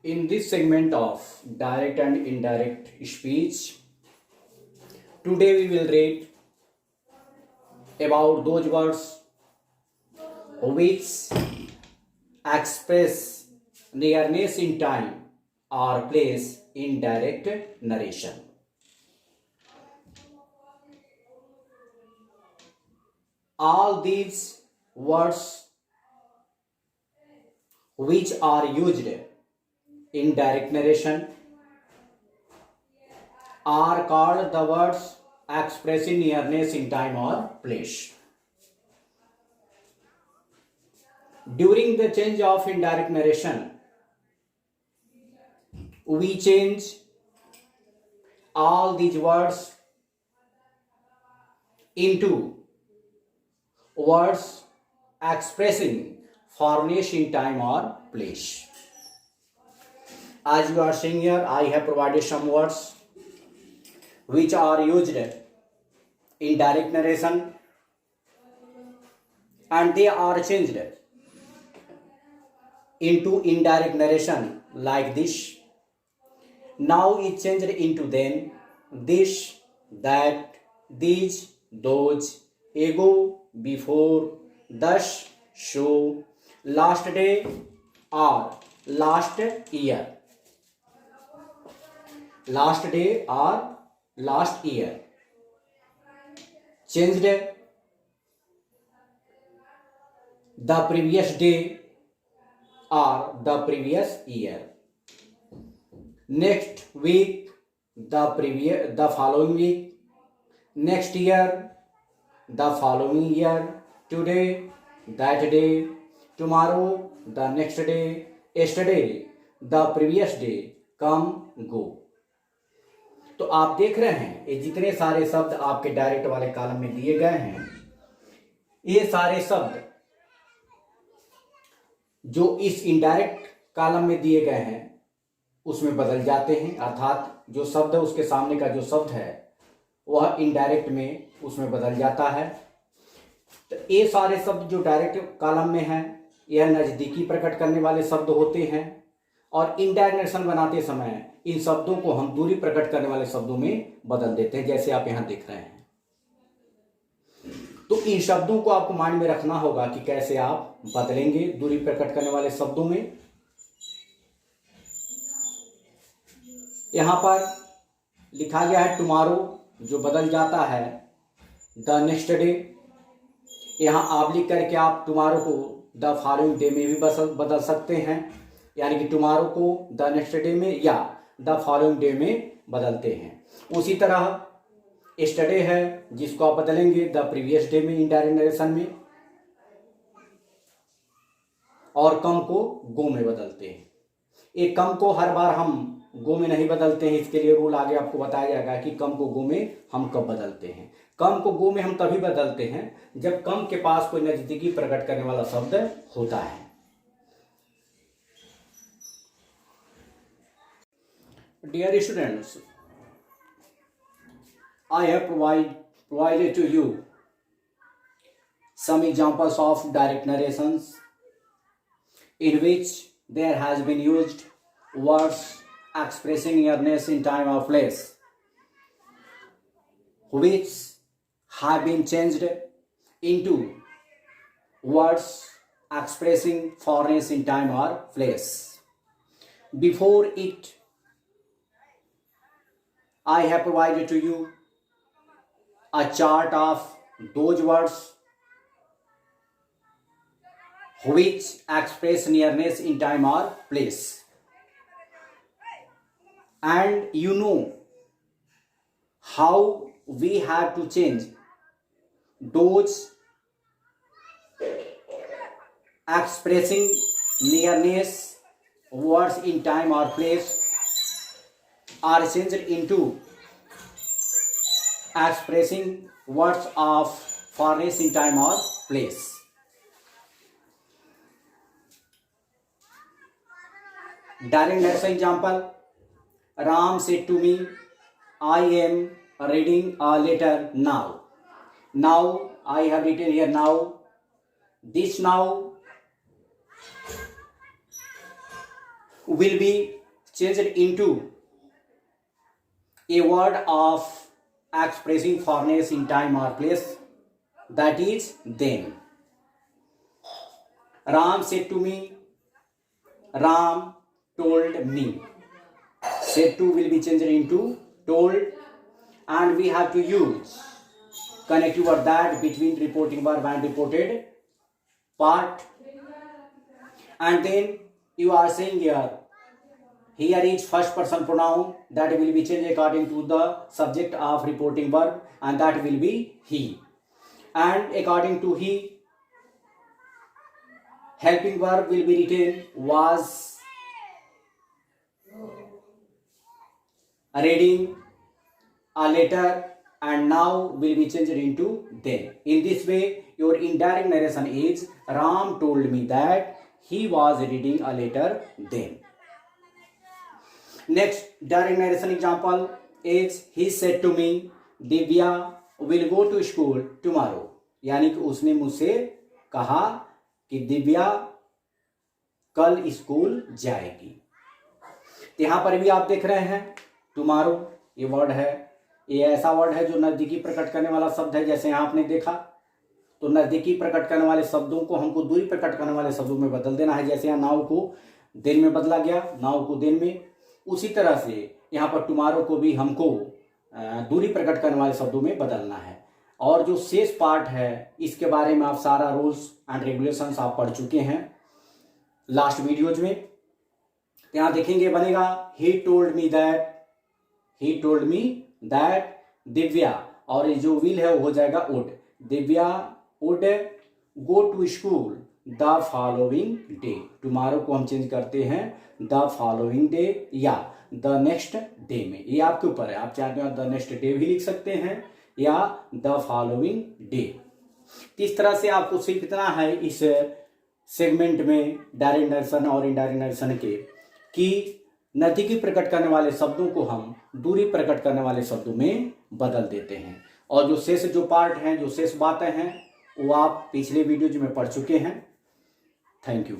In this segment of direct and indirect speech, today we will read about those words which express nearness in time or place in direct narration. All these words which are used in direct narration are called the words expressing nearness in time or place. During the change of indirect narration, we change all these words into words expressing foreignness in time or place. As you are seeing here, I have provided some words which are used in direct narration and they are changed into indirect narration like this. Now it changed into then, this, that, these, those, ago, before, thus, so, last day or last year. Last day or last year. Changed the previous day or the previous year. Next week, the following week. Next year, the following year. Today, that day. Tomorrow, the next day. Yesterday, the previous day. Come, go. तो आप देख रहे हैं ये जितने सारे शब्द आपके डायरेक्ट वाले कॉलम में दिए गए हैं, ये सारे शब्द जो इस इनडायरेक्ट कॉलम में दिए गए हैं उसमें बदल जाते हैं, अर्थात जो शब्द है उसके सामने का जो शब्द है वह इनडायरेक्ट में उसमें बदल जाता है। तो ये सारे शब्द जो डायरेक्ट कॉलम में हैं यह नज़दीकी प्रकट करने वाले शब्द होते हैं और इनडायरेक्ट नरेशन बनाते समय इन शब्दों को हम दूरी प्रकट करने वाले शब्दों में बदल देते हैं, जैसे आप यहां देख रहे हैं। तो इन शब्दों को आपको माइंड में रखना होगा कि कैसे आप बदलेंगे दूरी प्रकट करने वाले शब्दों में। यहां पर लिखा गया है टुमारो, जो बदल जाता है द नेक्स्ट डे। यहां आप लिख करके आप टुमारो को द फॉलोइंग डे में भी बदल सकते हैं, यानी कि टुमारो को द नेक्स्ट डे में या द फॉलोइंग डे में बदलते हैं। उसी तरह यस्टरडे है जिसको आप बदलेंगे द प्रीवियस डे में इनडायरेक्ट नरेशन में, और कम को गो में बदलते हैं। एक कम को हर बार हम गो में नहीं बदलते हैं, इसके लिए रूल आगे आपको बताया जाएगा कि कम को गो में हम कब बदलते हैं। कम को गो में हम तभी बदलते हैं जब कम के पास कोई नजदीकी प्रकट करने वाला शब्द होता है। Dear students, I have provided to you some examples of direct narrations in which there has been used words expressing nearness in time or place, which have been changed into words expressing foreignness in time or place. Before it, I have provided to you a chart of those words which express nearness in time or place. And you know how we have to change those expressing nearness words in time or place are changed into expressing words of foreignness in time or place. Direct narration example: Ram said to me, I am reading a letter now. Now I have written here now. This now will be changed into a word of expressing foreigners in time or place, that is then. Ram said to me, Ram told me. Said to will be changed into told, and we have to use connective word that between reporting verb and reported part. And then you are saying here is first person pronoun that will be changed according to the subject of reporting verb, and that will be he. And according to he, helping verb will be written was reading a letter, and now will be changed into then. In this way, your indirect narration is Ram told me that he was reading a letter then. Next direct narration example is he said to me, Divya will go to school tomorrow. यानी कि उसने मुझसे कहा कि दिव्या कल school जाएगी। यहां पर भी आप देख रहे हैं टुमारो ये वर्ड है, ये ऐसा वर्ड है जो नजदीकी प्रकट करने वाला शब्द है। जैसे यहाँ आपने देखा तो नजदीकी प्रकट करने वाले शब्दों को हमको दूरी प्रकट करने वाले शब्दों में बदल देना है। जैसे यहाँ नाव को दिन में बदला गया, नाव को दिन में, उसी तरह से यहाँ पर टुमारो को भी हमको दूरी प्रकट करने वाले शब्दों में बदलना है। और जो शेष पार्ट है इसके बारे में आप सारा रूल्स एंड रेगुलेशंस आप पढ़ चुके हैं लास्ट वीडियोज में। यहाँ देखेंगे बनेगा he told me that Divya, और जो विल है वो हो जाएगा would. Divya would go to school the following day. Tomorrow को हम चेंज करते हैं द फॉलोइंग डे या द नेक्स्ट डे में, ये आपके ऊपर है। आप चाहते हो द नेक्स्ट डे भी लिख सकते हैं या द फॉलोइंग डे। इस तरह से आपको सिर्फ इतना है इस सेगमेंट में डायरेक्ट नरेशन और इनडायरेक्ट नरेशन के कि नजदीकी प्रकट करने वाले शब्दों को हम दूरी प्रकट करने वाले शब्दों में बदल देते हैं। और जो शेष जो पार्ट हैं, जो शेष बातें हैं, वो आप पिछले वीडियो में पढ़ चुके हैं। Thank you.